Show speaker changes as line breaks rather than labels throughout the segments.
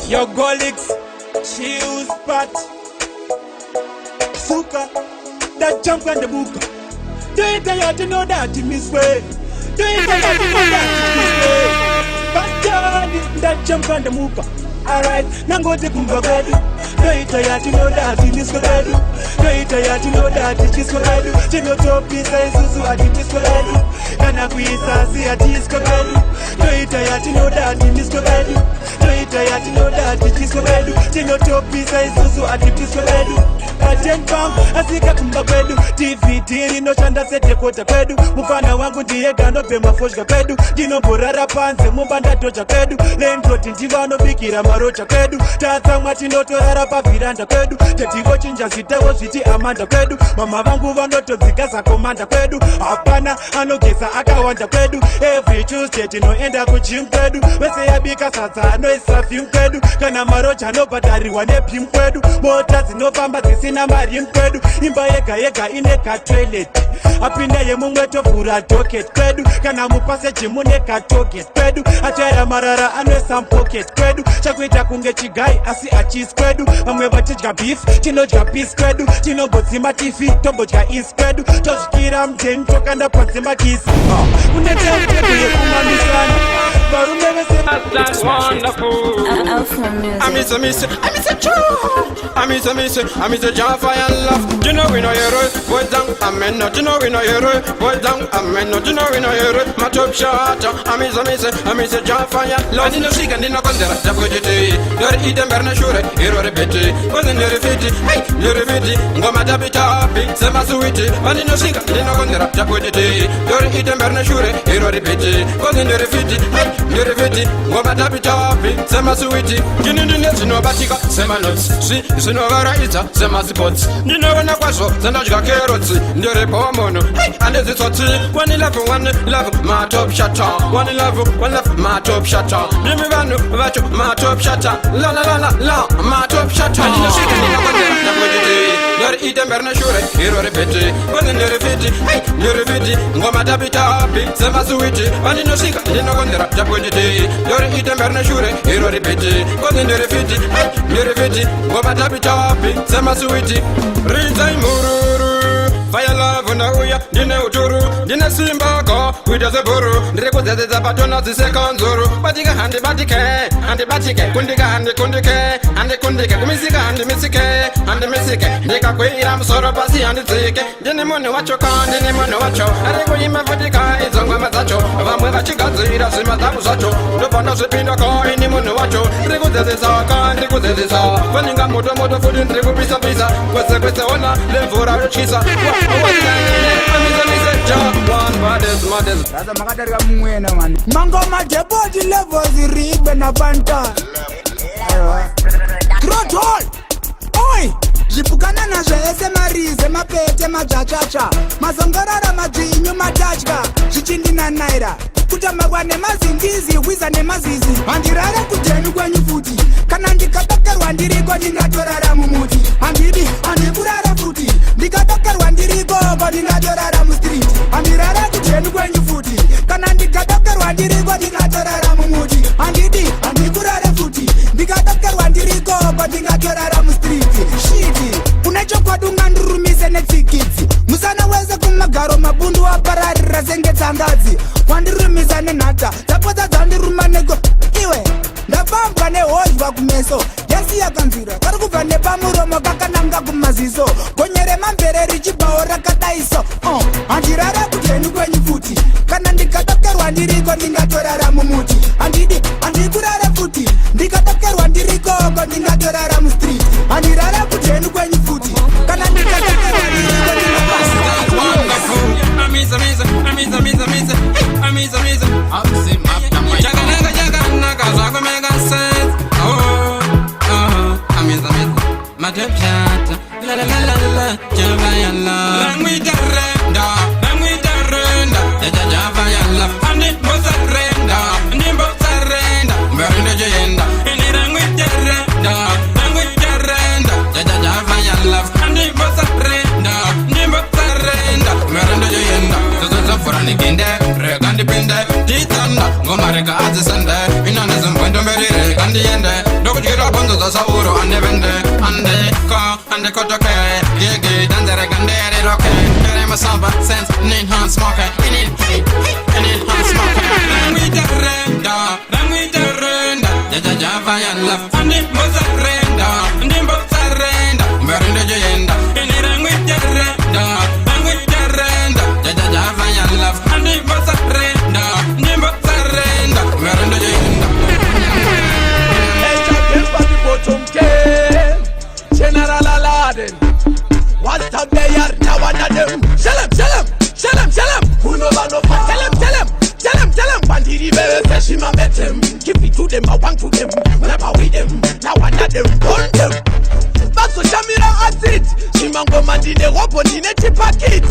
Your Golix, Chills, Pat, Suka, that jump on the book. Do it tired to know that you miss way. Do it tired to know that you miss way. But that jump on the muka. Alright, now go to Kumbabedu. Do it tired to know that you miss way. Do it tired to know that you miss way. Chino topi sa isusu adi miss way. Kana kuisa si adi miss way. Do it tired to know that you miss way. Do it tired to know that you miss way. Chino topi sa isusu adi miss way. Atenpam asika kumbabedu TV tiri no shanda sete kota pedu mufana wangu ndiye gano pema foshka pedu dino borara panze mumbanda tocha pedu lento tinjivano bikira marocha pedu tata mwati notorara paviranda pedu tetivo chinja zitevo zviti amanda pedu mama vangu vanotodzikaza komanda pedu hapana anogesa akawanda pedu every Tuesday tinoenda kujim pedu wese yabika sadza anoisa film pedu kana marocha anobhadhariwa nepim pedu mota dzinofamba dzisina mari mpedu imba yega yega ine ka toilet apinda yemumwe tovhura docket kwedu kana mupaseji mune ka toget kwedu atera marara anoisa pocket kwedu chakuita kunge chigai asi achis kwedu vamwe vatidya beef tinodya peace kwedu tinombodzima tifi tombodya is kwedu tozvikira mteni tokanda padzima kisi kune temtedu yekumamisana varume vese
That's wonderful. I miss a true. I miss a Jaffa and love. You know we know you're boys down. I'm not, you know we know you're boys down. I'm not, you know we know you're my top shot. I miss a Jaffa and love. In the sick and in the condor, the budget. You're eating Berna Shure, you're a betty. Wasn't you're a fitty, hey, you're a fitty. Go my dabby tappy, Sama sweetie. And in the sick and in the condor, the budget. You're eating Berna Shure, you're a betty. Wasn't you're a fitty, hey, you're a fitty. Ngoma tapi tapi, sema sweetie. Kinindine zinobatika, sema nuts. Zinovaraita, sema spots. Ndinoona kwazvo, zandadya carrots. Ndiri pomono, hey, andezitsotsi. One love, my top shutter. One love, my top shutter. Ndimi vanhu vacho, my top shutter. La la la la la, my top shutter. Ndinosvika ndinokondera ndakuditi. Ndiri ite Berna Shure, iro ripiti. Kozi ndiri fiti, hey, ndiri fiti. Ngoma tapi tapi, sema sweetie. Ndinosvika ndinokondera ndakuditi. You're eating Berna Shure, you're repeating. Cause in the refiti, Goma tapi tapi, Sama sweetie. Rizai mururu, fire love na uya, dine uturu, dine simba ko, with the buru. Dreko zeze patona zi sekonzuru. Batika handi batike, kundika handi kundike, kumisika handi misike, Dika kwira msoro pasi handi zike. Dine mone wacho kan, dine mone wacho. Areko yime vodika, izongwa mazacho. Vamwe vachigadzira simazabu zacho. Ndopanda zvipinda kai ni munhu wacho. Ndiri kudzedzesa vaninga moto futi ndiri kupisa kwese ona lemvura yochisa
sasa makadarika mumwena mani mangoma deboti levels ribe na panta Grotol oi zvipukana nazvo ese marize mapete madzachacha mazongorara madzvinyu matachka zvichindinanaira kutamakwa nemazingizi hwiza nemazizi handirara kudhenu kwenyu futi kana ndikabakarwa ndiriko ndingatorara mumuti handikurara futi ndikabakarwa ndiriko ko ndingatorara mustreet handirara kudhenu kwenyu futi kana ndikabakarwa ndiriko ndingatorara mumuti handikurara futi ndikabakarwa ndiriko ko ndingatorara mustreet shiti unechokwadi ungandirumise netsikidzi musana wese kumagaro mabundu apararira senge tsangadzi wandirumisa nenhata dzapota dzandiruma nego iwe ndafambwa nehozhwa kumeso yasiya kanzira kari kubva nepamuromo kakananga kumaziso gonyere mamvere richibvawo rakadaiso handirara kudhenu kwenyu futi kana ndikatokerwa ndiriko ndingatorara mumuti handikurara futi ndikatokerwa ndiriko ko ndingatorara mustreet handirara kudhenu kwenyu futi kana ndikatokerwa ndiriko
Gomarega azisande, inane zimwendo merire kandi yende. Dokuchira Anda sauro, ande vende, ande ko, ande kotoke. Gigi, dandere, gandere, roke. Kere masaba, sense, nin han smoke. Inin han smoke. Rangi jarenda, jaja java ya love. Andi mozarenda, andi mozarenda. Merende jenda, ini rangi jarenda, jaja java ya love. Andi mozarenda, andi mozarenda. Merende jenda.
General Aladdin, what's up there? Now one of them. Tell him. Who know about no fun? Tell him. Bandiri baby, say she ma met him. Give it to them, I want to them. Never with them. Now one of them, burn them. Baso Shamira acid. She mango mandine robo nine chipakit.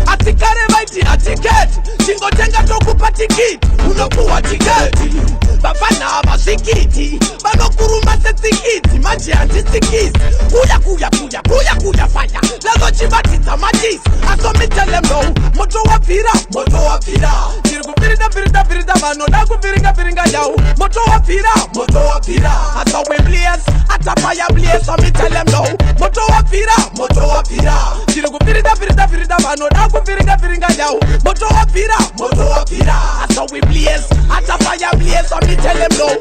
Atikare baiti atiket. Singo tenga toku patikit. Unokuwa tiketi. Bafana abasikiti. Banokuruma sesikiti. Maji antisikiti. Kuya fire. Lazo chibatita majis. Aso me tell them no. Moto wa pira. Kirgu pirida mano. Dagu piringa yao. Moto wa pira. Aso we blaze. Atapaya blaze. So me tell them no. Moto wa pira. Kirgu pirida mano. Dagu piringa yao. Moto wa pira. Aso we blaze. Atapaya blaze. So me tell them no.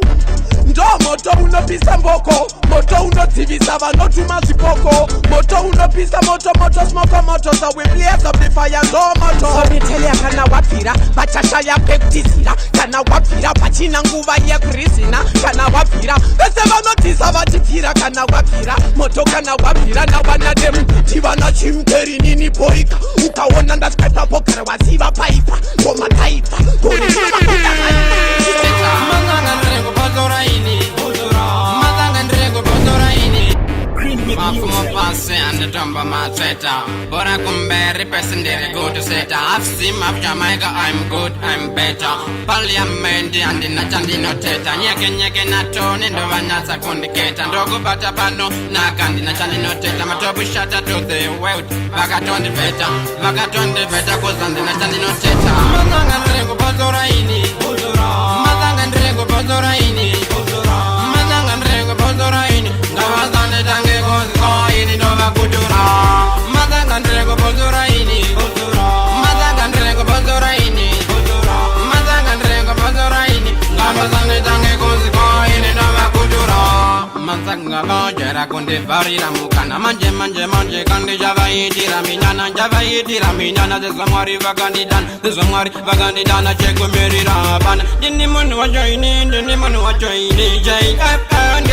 Ndo moto uno pisa mboko. Moto uno tivisa vano tumazipoko. Moto uno pisa moto smoko moto. So we blaze up the fire ndo moto. So me tell ya kana wapira. Bachasha ya peptisira. Kana wapira. Bachina nguva ya krisina. Kana wapira. Bese vano tisa vachipira. Kana wapira. Moto kana wapira. Na wana dem. Tivana chimteri nini poika. Ukaona ndaskata pokara waziva paipa. Koma taipa. Koni chima kuda
Passe and the Tomba Mateta. Bora Kumberi, Pesendere, go to Seta. I've seen of Jamaica, I'm good, I'm better. Parliament and the Natandino Teta. Nyake Naton and the Vanasa Kundicate. And Dogo Batapano, Nakandi Natalino Teta. Matobu shut to the world. Vagaton the Veta. Vagaton the Veta goes on the Natalino Teta. Mazangan Rego Bozoraini. Mazangan Rego Bozoraini. Mazangan Rego Bozoraini. Gavazan Tange goes. Nova Kudura, Mazangandrego Bozoraini, Mazangandrego Bozoraini, Mazangandrego Bozoraini, Gamazane Tange goes in Nova Kudura, Mazanga Bajera Kundi Varira Mukana, Manje, Kandi Javaitira Minana, the Samari Vagandidana, Chego Meriraban, the Nimon was joining, JFN,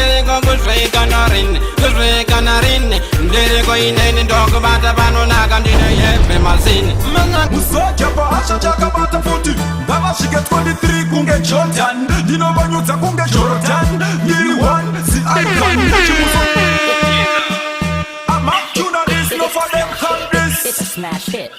Ganarin, Dere go in and talk about the banana candidate, yes, Mazin.
Musoja Bahasha Jakabata 40, Babashika 23, Kunga Jordan, Dino Banuta Kunga Jordan, Yiri one, the icon, I'm up to not this, no for them countries.
It's a smash hit.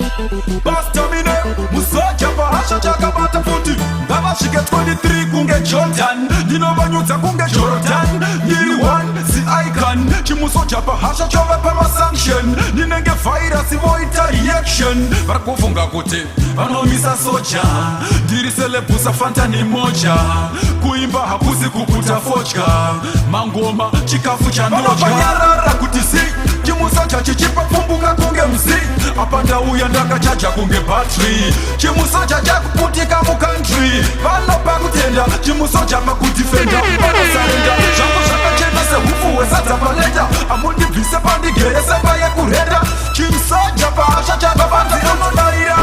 Bastamine, Musoja Bahasha Jakabata 40, Babashika 23, Kunga Jordan, Dino Banuta Kunga Jordan, Yiri one, the icon, Chimusoja Bahasha Java sanction, Ninenge fire, Sivoita reaction, Barkofunga Kote, Anomisa Socha, Dirisele Pusa Fantani Mocha, Kuimba Hapusi Kukuta Fochka, Mangoma, Chikafucha Nocha, Rakutisi, Chimusocha Chichipa Pumbuka Kunge Mzi, Apanda Uyandaka Chacha Kunge Battery, Chimusocha Jakuputika Mu Country, Valo Pakutenda, Chimusocha Makudifenda, Valo Sarenda, Jango Shaka Chena Se Hufu Wesata Paleta, Amundi Visa Pandi Geresa Baya Kureda, Chimsocha Bahasha Jakabata Unodaira,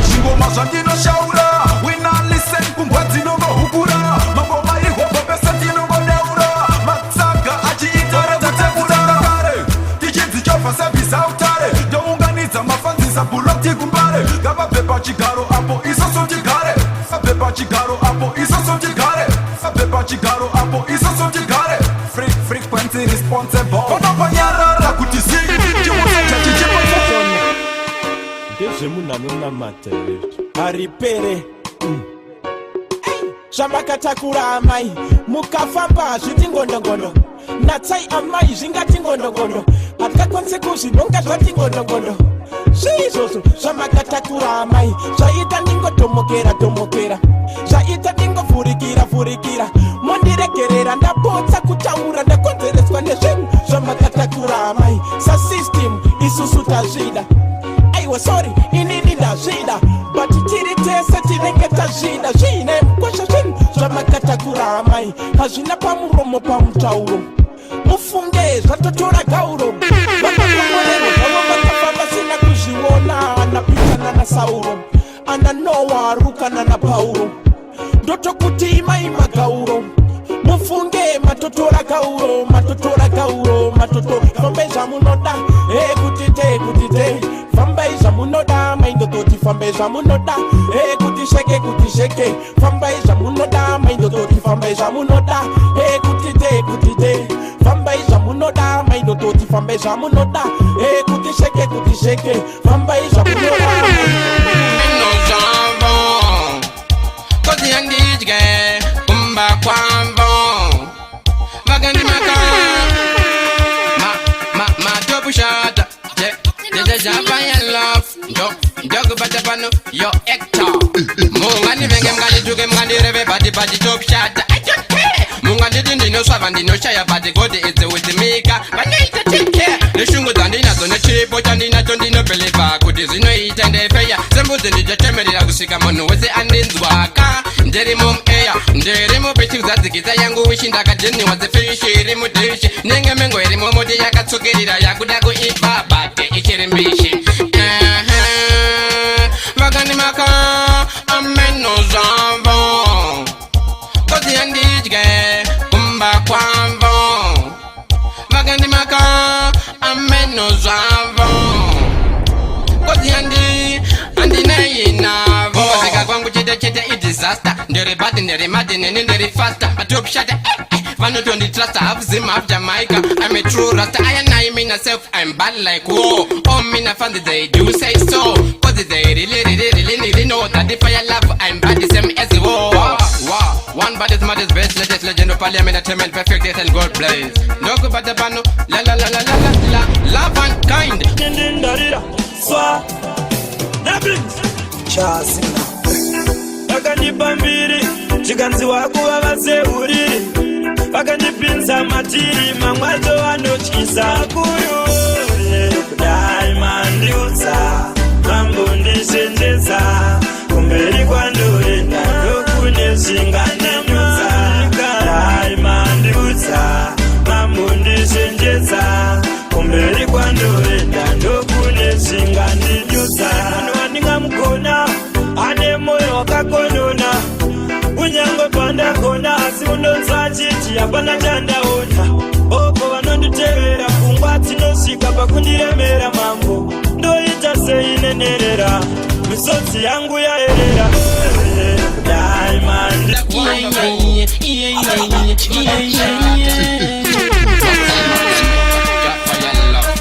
Chingo Mazandino Shaura, we not listen Kumbwatino Go Hukura, Maboma Ihopo Besatino Go Neura, Matsaga Aji Itore Tatemura Kare, Kijinzi Jofa Service Autare, Dounganiza Mafanziza Buloti Kumbare, Gaba Pepa Chigaro Apo Iso Sotigare, Pepa Chigaro Apo Iso Sotigare, Pepa Chigaro Apo Iso Sotigare, frequency responsible. Konopanyara Rakutisi,
Dejemuna nuna matere Aripere Shambakatakura amai Mukafamba zhiti ngondogondo Natsai amai zvingati ngondogondo Hatka konsekuzi nonga zvati ngondogondo Zvizozo Shambakatakura amai Zvaita ningo tomokera
zvaita dingovhurikira mondiregerera ndapotsa kutaura ndakonzereswa nezvinhu zvamakatakura amai sasystem isusu tazvida aiwa sorry inini ndazvida but tiri tese tinenge tazvida zviine mukosha zvinhu zvamakatakura amai hazvina pamuromo pamutauro mufunge zvatotora gauro vakakomorero zvavo vakafamba sina kuzviona anapitana nasauro ana noa rukana napauro ndotokuti imaima gauro mufunge matotora gauro fambai zvamunoda kutite fambai zvamunoda maindototi fambai zvamunoda kuti sheke fambai zvamunoda maindototi fambai zvamunoda kutite fambai zvamunoda maindototi fambai zvamunoda kuti sheke fambai zvamunoda
Shut Japan love, dog but pano, yo Hector. Mungani venge mngani tuge mngani reve body top shot. I don't care. Mungani dino swavandi no shaya body god it's with the maker. But need to take care. The shungu dandina so na chipo chandina tondino beleva. Kudizino eat and they pay. Sembuzi ni jatemeri la kusika mono wese andinzwaka. Nderi mom eya, nderi mo pechi uzadzikisa yangu wishinda kajeni waze fishi iri mudishi. Nenge mengo iri mo modi yakatsukerira yakudaku ibaba te ichirimbishi. Vagani maka ameno zambo. Kozi andijge kumba kwambo. Vagani maka ameno zambo. Kozi andi nayinavo. Zika kwangu chete i disaster. Ndere badi ndere madi ndere faster. Atop shada Vano don't trust, I have Zim of Jamaica. I'm a true rasta, I and I mean myself, I'm bad like whoa. Oh, me na fan they do say so. Cause they really know that if I love, I'm bad the same as whoa. Wow, one bad is mad is best, latest legend of parliament, entertainment, perfect death and God blaze. No go but the bano, la love and kind.
Swa, Dublin,
Chasina
Akandipambiri, chikanziwa kuva vaseuriri vakandipinza matiri mamwadzo anotyisa kuyo kudai mandiudza mambondisendedza kumberi kwandoenda ndokune zvingandinyudza dai mandiudza mambondisendedza kumberi kwandoenda ndokune zvingandinyudza munhu wandingamugona ane moyo wakakonona unyango pandakona asi unonza chiti hapana chandaona oko vanonditevera pfungwa dzinosvika pakundiremera mambo ndoita seinenerera misodzi yangu yaerera diamond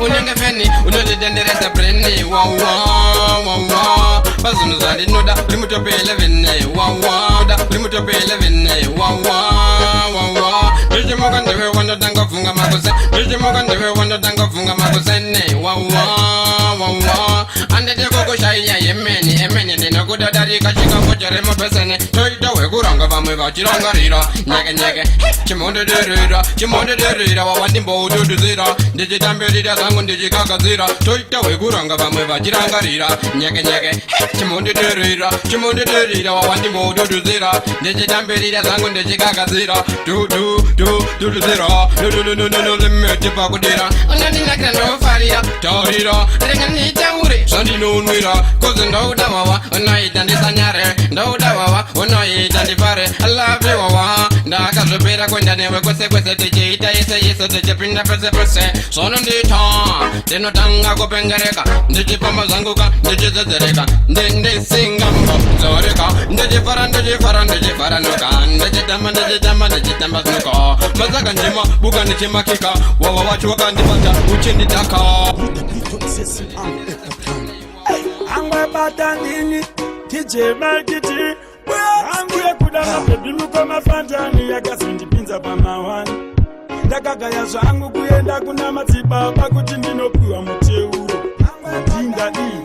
unenge feni unoditendereza breni wawa bazunuzali noda limutope 11 wawa limutope 11 wawa nijimoga ndiwe wanodanga funga makose nijimoga ndiwe wanodanga funga makose ne wawa andete koko shaiya emeni ndinokuda darika chika kochere mopesene toita wekuranga vamwe vachirangarira nyeke chimonde derira wawandimbo ududuzira ndichitambirira zangu ndichikagadzira toita wekuranga vamwe vachirangarira nyeke chimonde derira wawandimbo ududuzira ndichitambirira zangu ndichikagadzira duduzira limeti pakudira unandinakira ndofarira taurira renganitaure zvandinonwira kozi ndouda wawa unoita ndisanyare ndouda wawa unoita ndifare alave wawa ndakazvopera kwenda newe kwese tichiita yese tichipinda pese zvonondita ndinotanga kupengereka ndichipamba zvanguka ndichidzedzereka ndisingambo dzoreka ndichifara noka ndichitamba znuka mazaka njima buka ndichimakika wawa wacho wakandibata uchinditaka
angwe batandini tijemakiti angu yekudana pebimuko mafantani yakazondipinza pamawani ndakagaya zvangu kuenda kuna madzibaba kuti ndinopiwa muteuro ndingadii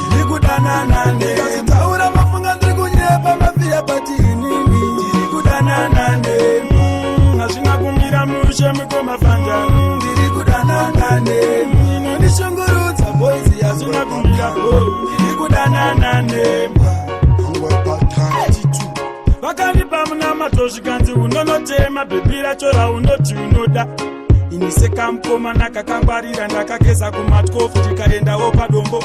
ndiri kudanana ndikazitaura mafunga ndiri kunyepa mafia
bati inini ndiri kudanana nemi
hazvina kumira mushe mukomafanja
ndiri kudanana nemi inondishungurudza boizi
hazvina kumira
ndiri kudanana nemi
vakandipa munamato zvikanzi unonotema bhebhi racho raunoti unoda ini sekamukomana kakangwarira ndakageza kumatkofu tikaendawo padombo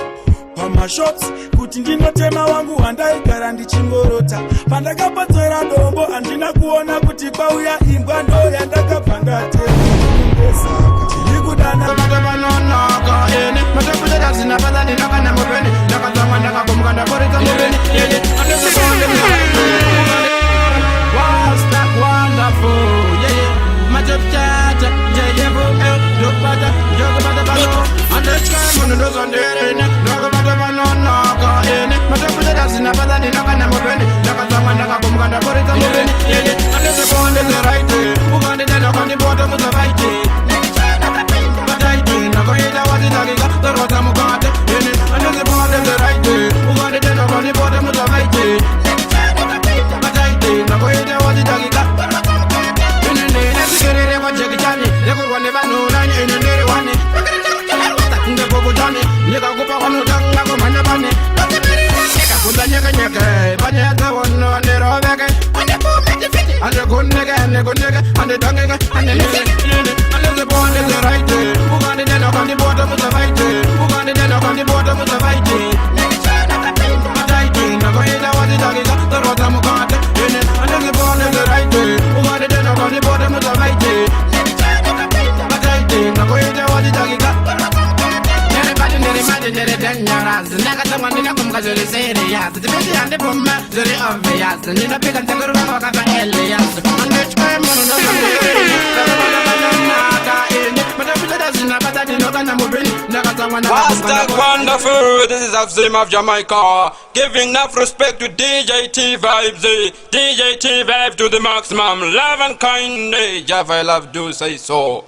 pamashops kuti ndinotema wangu wandaigara ndichingorota pandakapotsera dombo handina kuona kuti kwauya imbwa ndo yandakabva ndatema tiri kudana
Hashtag wonderful, this is Afzim of Jamaica, giving enough respect to DJ T Vibes, DJ T Vibe to the maximum, love and kindness, if I love do say so.